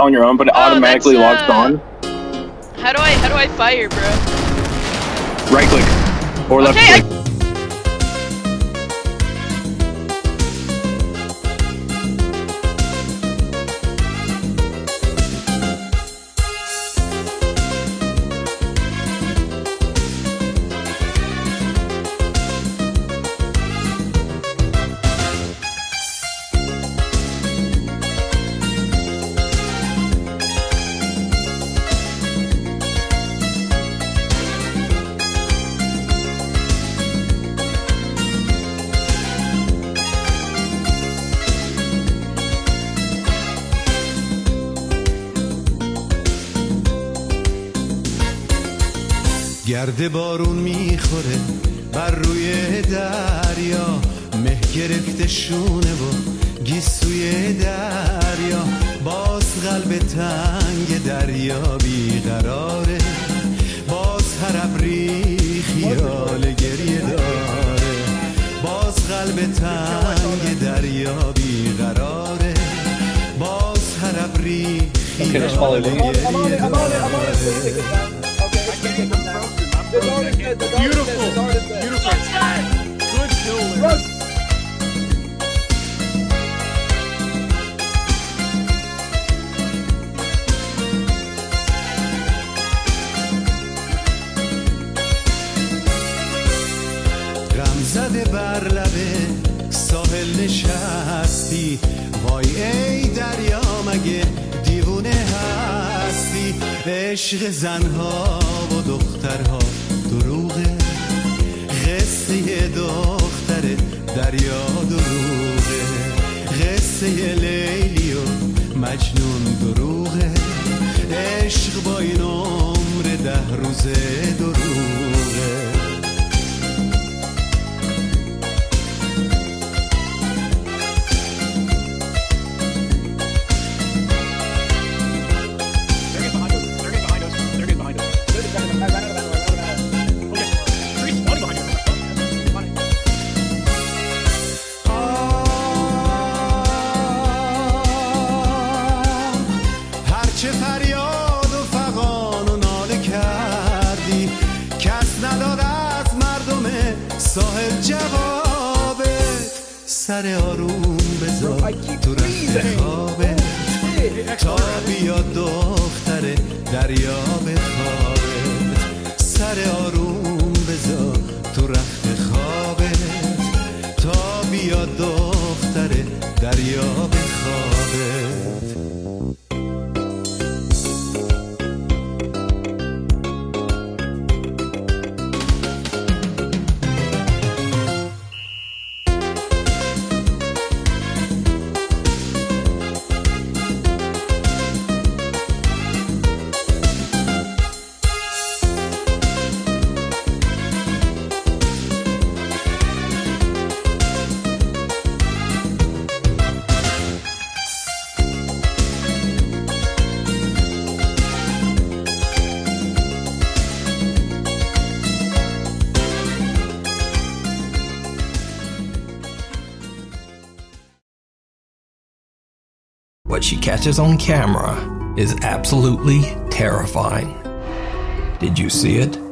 on your own, but it automatically logs on. How do I fire, bro? Right click or left Okay, click. گرد بارون میخوره بر روی دریا، مه گرفته شونه و گیسوی دریا، باز قلب تنگ دریا بیقراره، باز هر ابری خیال گریه داره، باز قلب تنگ دریا بیقراره، باز هر ابری خیال گریه داره. Beautiful. Beautiful. Good kill. غم زده بر لبه ساحل نشستی، وای ای دریا مگه دیوونه هستی، عشق زنها و دخترها دروغه، قصه دختر دریا دروغه، قصه لیلی و مجنون دروغه، عشق با این عمر 10 روزه دروغه. چه فریاد و فغان و ناله کردی، کس نداد از مردم ساحل جوابت، سر آروم بذار تو رخت خوابت، تا بیاد دختر دریا بخوابت، سر آروم بذار تو رخت خوابت، تا بیاد دختر دریا بخوابت. What she catches on camera is absolutely terrifying. Did you see it?